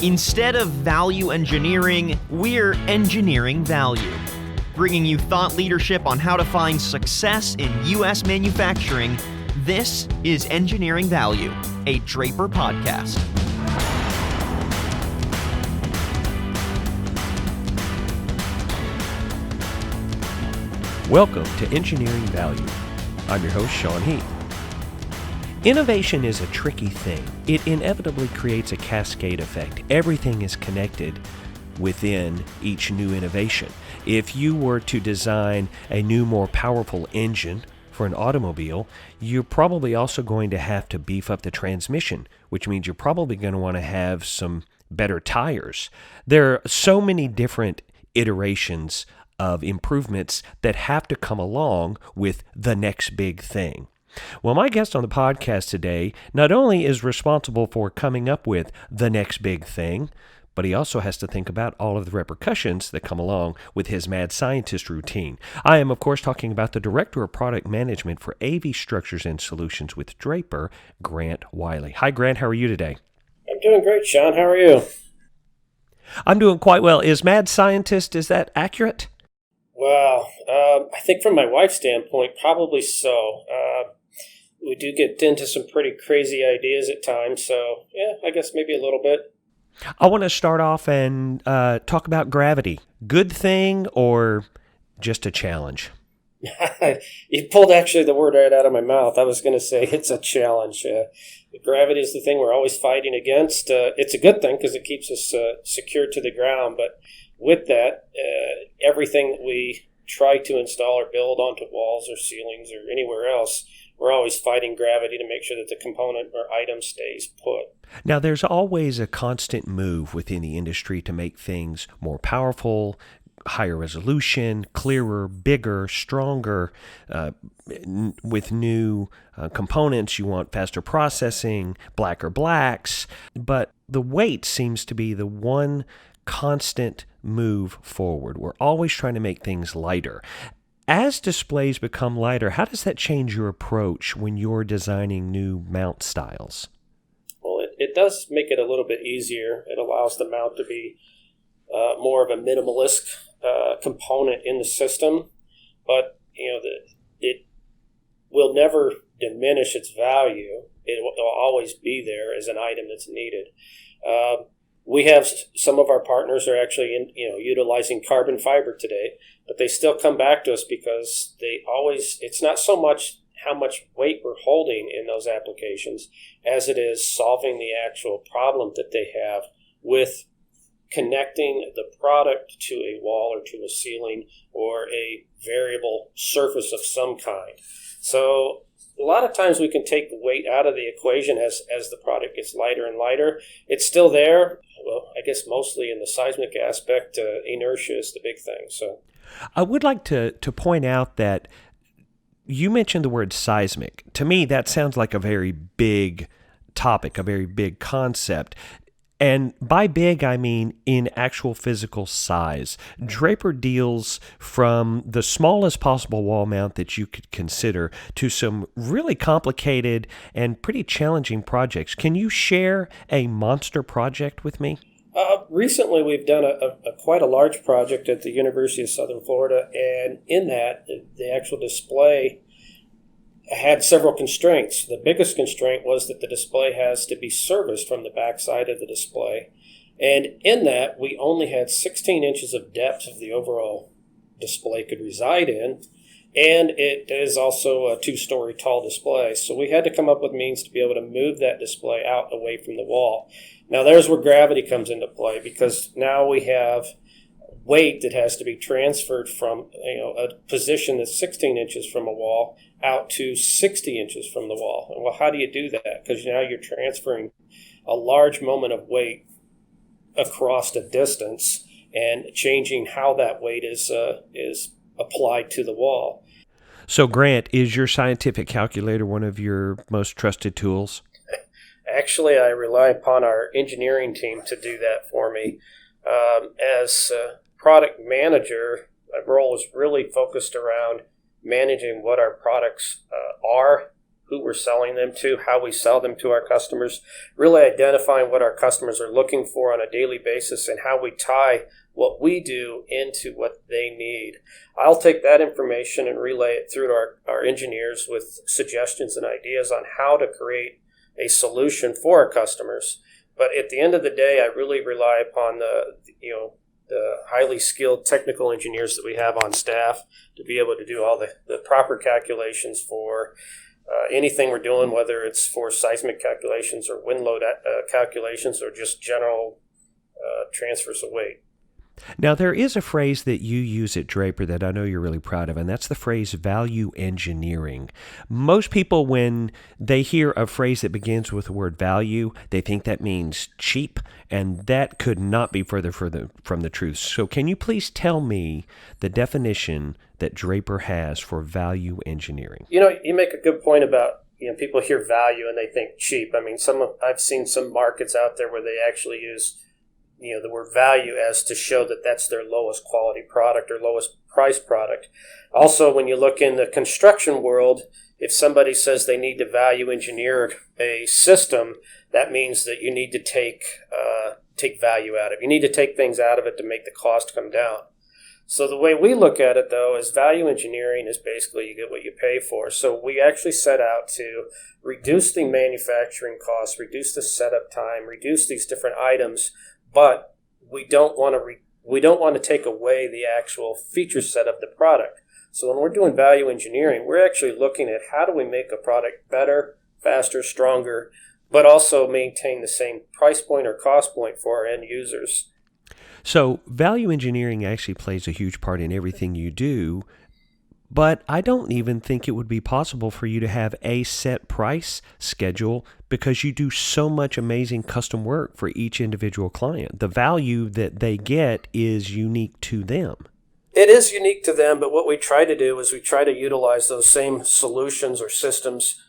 Instead of value engineering, we're engineering value. Bringing you thought leadership on how to find success in U.S. manufacturing, this is Engineering Value, a Draper podcast. Welcome to Engineering Value. I'm your host, Sean Heath. Innovation is a tricky thing. It inevitably creates a cascade effect. Everything is connected within each new innovation. If you were to design a new, more powerful engine for an automobile, you're probably also going to have to beef up the transmission, which means you're probably going to want to have some better tires. There are so many different iterations of improvements that have to come along with the next big thing. Well, my guest on the podcast today not only is responsible for coming up with the next big thing, but he also has to think about all of the repercussions that come along with his mad scientist routine. I am, of course, talking about the Director of Product Management for AV Structures and Solutions with Draper, Grant Wylie. Hi, Grant. How are you today? I'm doing great, Sean. How are you? I'm doing quite well. Is mad scientist, is that accurate? Well, I think from my wife's standpoint, probably so. We do get into some pretty crazy ideas at times, so yeah, I guess maybe a little bit. I want to start off and talk about gravity. Good thing or just a challenge? You pulled actually the word right out of my mouth. I was going to say it's a challenge. Gravity is the thing we're always fighting against. It's a good thing because it keeps us secured to the ground, but with that, everything that we try to install or build onto walls or ceilings or anywhere else, we're always fighting gravity to make sure that the component or item stays put. Now, there's always a constant move within the industry to make things more powerful, higher resolution, clearer, bigger, stronger. With new components, you want faster processing, blacker blacks. But the weight seems to be the one constant move forward. We're always trying to make things lighter. As displays become lighter, how does that change your approach when you're designing new mount styles? Well, it does make it a little bit easier. It allows the mount to be more of a minimalist component in the system, but it will never diminish its value. It will always be there as an item that's needed. We have some of our partners are actually utilizing carbon fiber today, but they still come back to us because it's not so much how much weight we're holding in those applications as it is solving the actual problem that they have with connecting the product to a wall or to a ceiling or a variable surface of some kind. So a lot of times we can take the weight out of the equation as the product gets lighter and lighter. It's still there. Well, I guess mostly in the seismic aspect, inertia is the big thing. So, I would like to point out that you mentioned the word seismic. To me, that sounds like a very big topic, a very big concept. And by big, I mean in actual physical size. Draper deals from the smallest possible wall mount that you could consider to some really complicated and pretty challenging projects. Can you share a monster project with me? Recently, we've done a quite a large project at the University of Southern Florida, and in that, the actual display had several constraints. The biggest constraint was that the display has to be serviced from the backside of the display. And in that, we only had 16 inches of depth of the overall display could reside in. And it is also a 2-story tall display. So we had to come up with means to be able to move that display out away from the wall. Now there's where gravity comes into play, because now we have weight that has to be transferred from a position that's 16 inches from a wall out to 60 inches from the wall. And well, how do you do that? Because now you're transferring a large moment of weight across a distance and changing how that weight is applied to the wall. So, Grant, is your scientific calculator one of your most trusted tools? Actually, I rely upon our engineering team to do that for me. As product manager, my role is really focused around managing what our products are, who we're selling them to, how we sell them to our customers, really identifying what our customers are looking for on a daily basis and how we tie what we do into what they need. I'll take that information and relay it through to our engineers with suggestions and ideas on how to create a solution for our customers. But at the end of the day, I really rely upon the highly skilled technical engineers that we have on staff to be able to do all the proper calculations for anything we're doing, whether it's for seismic calculations or wind load calculations or just general transfers of weight. Now, there is a phrase that you use at Draper that I know you're really proud of, and that's the phrase value engineering. Most people, when they hear a phrase that begins with the word value, they think that means cheap, and that could not be further from the truth. So can you please tell me the definition that Draper has for value engineering? You make a good point about people hear value and they think cheap. I mean, I've seen some markets out there where they actually use the word value as to show that that's their lowest quality product or lowest price product. Also, when you look in the construction world, if somebody says they need to value engineer a system, that means that you need to take value out of it. You need to take things out of it to make the cost come down. So the way we look at it, though, is value engineering is basically you get what you pay for. So we actually set out to reduce the manufacturing costs, reduce the setup time, reduce these different items, but we don't want to take away the actual feature set of the product. So when we're doing value engineering, we're actually looking at how do we make a product better, faster, stronger, but also maintain the same price point or cost point for our end users. So value engineering actually plays a huge part in everything you do, but I don't even think it would be possible for you to have a set price schedule because you do so much amazing custom work for each individual client. The value that they get is unique to them. It is unique to them, but what we try to do is we try to utilize those same solutions or systems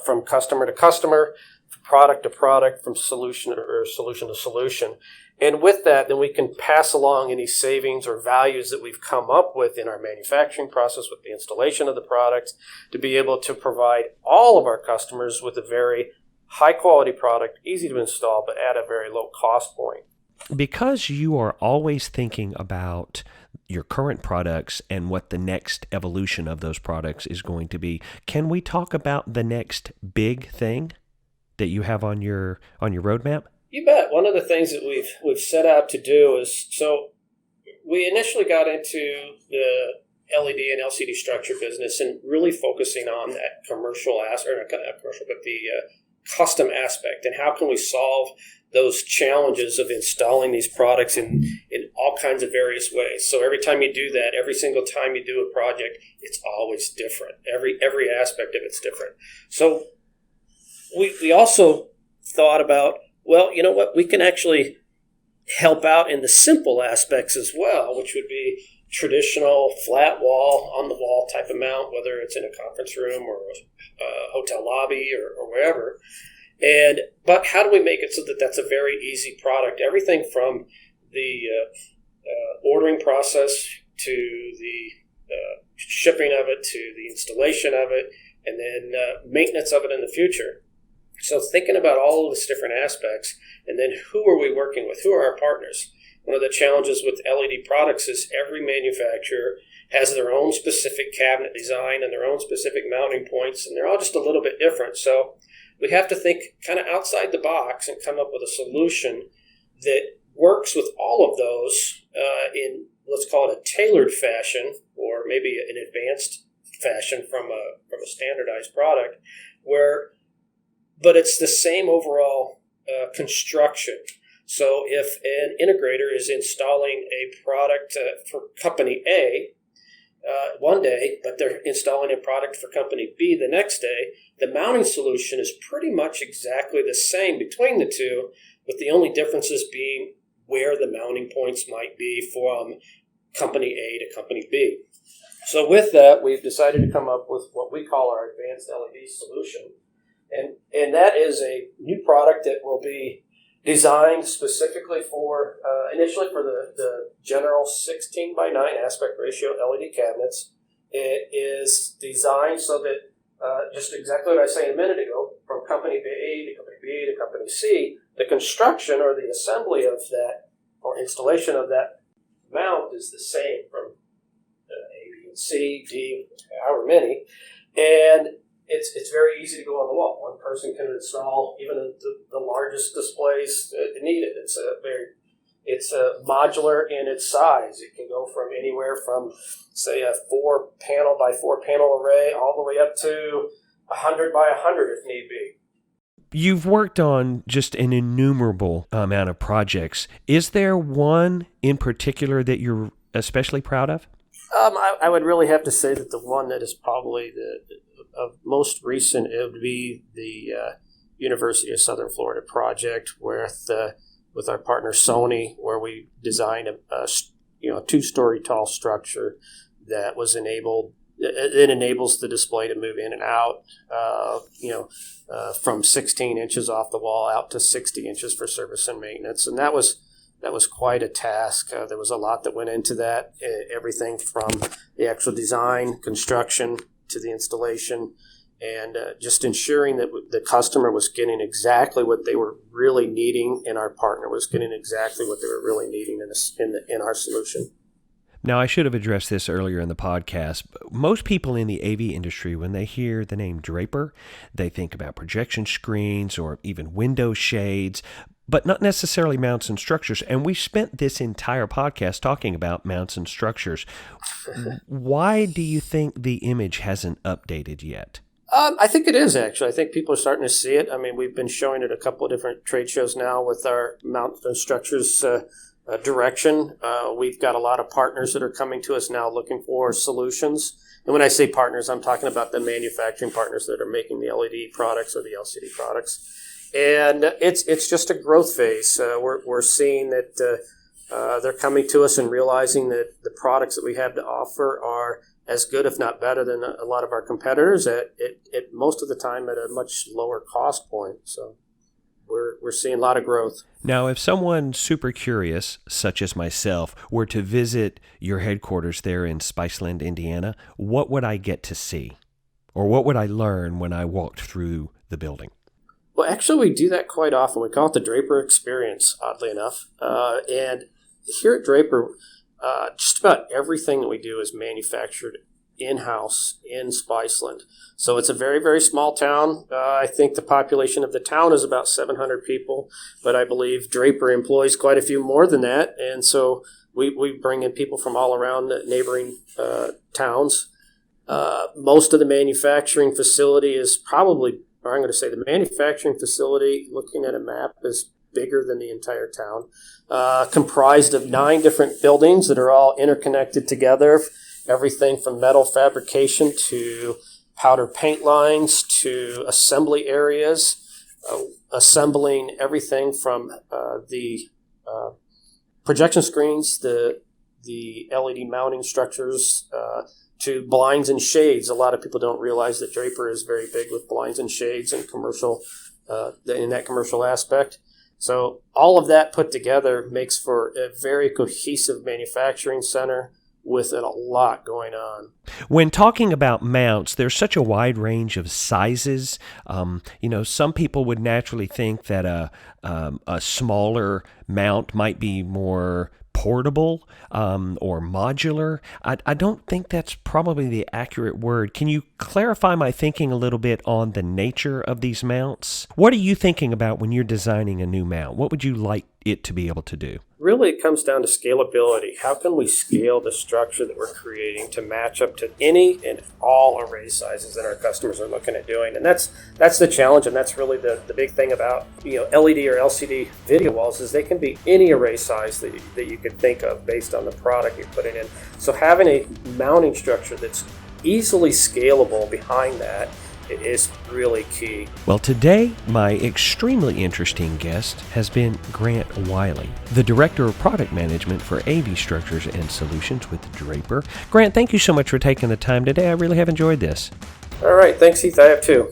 from customer to customer, product to product, from solution to solution. And with that, then we can pass along any savings or values that we've come up with in our manufacturing process with the installation of the product to be able to provide all of our customers with a very high quality product, easy to install, but at a very low cost point. Because you are always thinking about your current products and what the next evolution of those products is going to be, can we talk about the next big thing that you have on your roadmap? You bet. One of the things that we've set out to do is, so we initially got into the LED and LCD structure business and really focusing on that commercial aspect, or not commercial, but the custom aspect, and how can we solve those challenges of installing these products in all kinds of various ways. So every time you do that, every single time you do a project, it's always different. Every aspect of it's different. So we also thought about, well, you know what, we can actually help out in the simple aspects as well, which would be traditional flat wall, on the wall type of mount, whether it's in a conference room or a hotel lobby or wherever. But how do we make it so that that's a very easy product? Everything from the ordering process to the shipping of it to the installation of it, and then maintenance of it in the future. So thinking about all of these different aspects, and then who are we working with? Who are our partners? One of the challenges with LED products is every manufacturer has their own specific cabinet design and their own specific mounting points, and they're all just a little bit different. So we have to think kind of outside the box and come up with a solution that works with all of those in, let's call it, a tailored fashion, or maybe an advanced fashion from a standardized product, but it's the same overall construction. So if an integrator is installing a product for company A one day, but they're installing a product for company B the next day, the mounting solution is pretty much exactly the same between the two, with the only differences being where the mounting points might be from company A to company B. So with that, we've decided to come up with what we call our advanced LED solution. And that is a new product that will be designed specifically for, initially for the general 16:9 aspect ratio LED cabinets. It is designed so that just exactly what I was saying a minute ago, from company A to company B to company C, the construction or the assembly of that or installation of that mount is the same from A, B, and C, D, however many, and it's very easy to go on the wall. One person can install even the largest displays needed. It's modular in its size. It can go from anywhere from, say, a 4 panel by 4 panel array all the way up to 100 by 100 if need be. You've worked on just an innumerable amount of projects. Is there one in particular that you're especially proud of? I would really have to say that the one that is probably of most recent, it would be the University of Southern Florida project with our partner Sony, where we designed a 2-story tall structure that was enabled. It enables the display to move in and out, from 16 inches off the wall out to 60 inches for service and maintenance, and that was quite a task. There was a lot that went into that, everything from the actual design, construction, to the installation, and just ensuring that the customer was getting exactly what they were really needing, and our partner was getting exactly what they were really needing in our solution. Now, I should have addressed this earlier in the podcast. But most people in the AV industry, when they hear the name Draper, they think about projection screens or even window shades, but not necessarily mounts and structures. And we spent this entire podcast talking about mounts and structures. Why do you think the image hasn't updated yet? I think it is, actually. I think people are starting to see it. I mean, we've been showing it at a couple of different trade shows now with our mount and structures direction. We've got a lot of partners that are coming to us now looking for solutions. And when I say partners, I'm talking about the manufacturing partners that are making the LED products or the LCD products. And it's just a growth phase. We're seeing that they're coming to us and realizing that the products that we have to offer are as good, if not better, than a lot of our competitors at most of the time at a much lower cost point. So we're seeing a lot of growth. Now, if someone super curious, such as myself, were to visit your headquarters there in Spiceland, Indiana, what would I get to see? Or what would I learn when I walked through the building? Well, actually, we do that quite often. We call it the Draper Experience, oddly enough. And here at Draper, just about everything that we do is manufactured in-house in Spiceland. So it's a very, very small town. I think the population of the town is about 700 people, but I believe Draper employs quite a few more than that. And so we bring in people from all around the neighboring towns. Most of the manufacturing facility is probably, or I'm going to say the manufacturing facility, looking at a map, is bigger than the entire town, comprised of 9 different buildings that are all interconnected together. Everything from metal fabrication to powder paint lines to assembly areas, assembling everything from the projection screens, the LED mounting structures, to blinds and shades. A lot of people don't realize that Draper is very big with blinds and shades and commercial, in that commercial aspect. So all of that put together makes for a very cohesive manufacturing center with a lot going on. When talking about mounts, there's such a wide range of sizes. Some people would naturally think that a smaller mount might be more portable or modular. I don't think that's probably the accurate word. Can you clarify my thinking a little bit on the nature of these mounts? What are you thinking about when you're designing a new mount? What would you like it to be able to do? Really, it comes down to scalability. How can we scale the structure that we're creating to match up to any and all array sizes that our customers are looking at doing? And that's the challenge, and that's really the big thing about LED or LCD video walls is they can be any array size that you could think of based on the product you're putting in. So having a mounting structure that's easily scalable behind that is really key. Well, today, my extremely interesting guest has been Grant Wylie, the Director of Product Management for AV Structures and Solutions with Draper. Grant, thank you so much for taking the time today. I really have enjoyed this. All right. Thanks, Heath. I have too.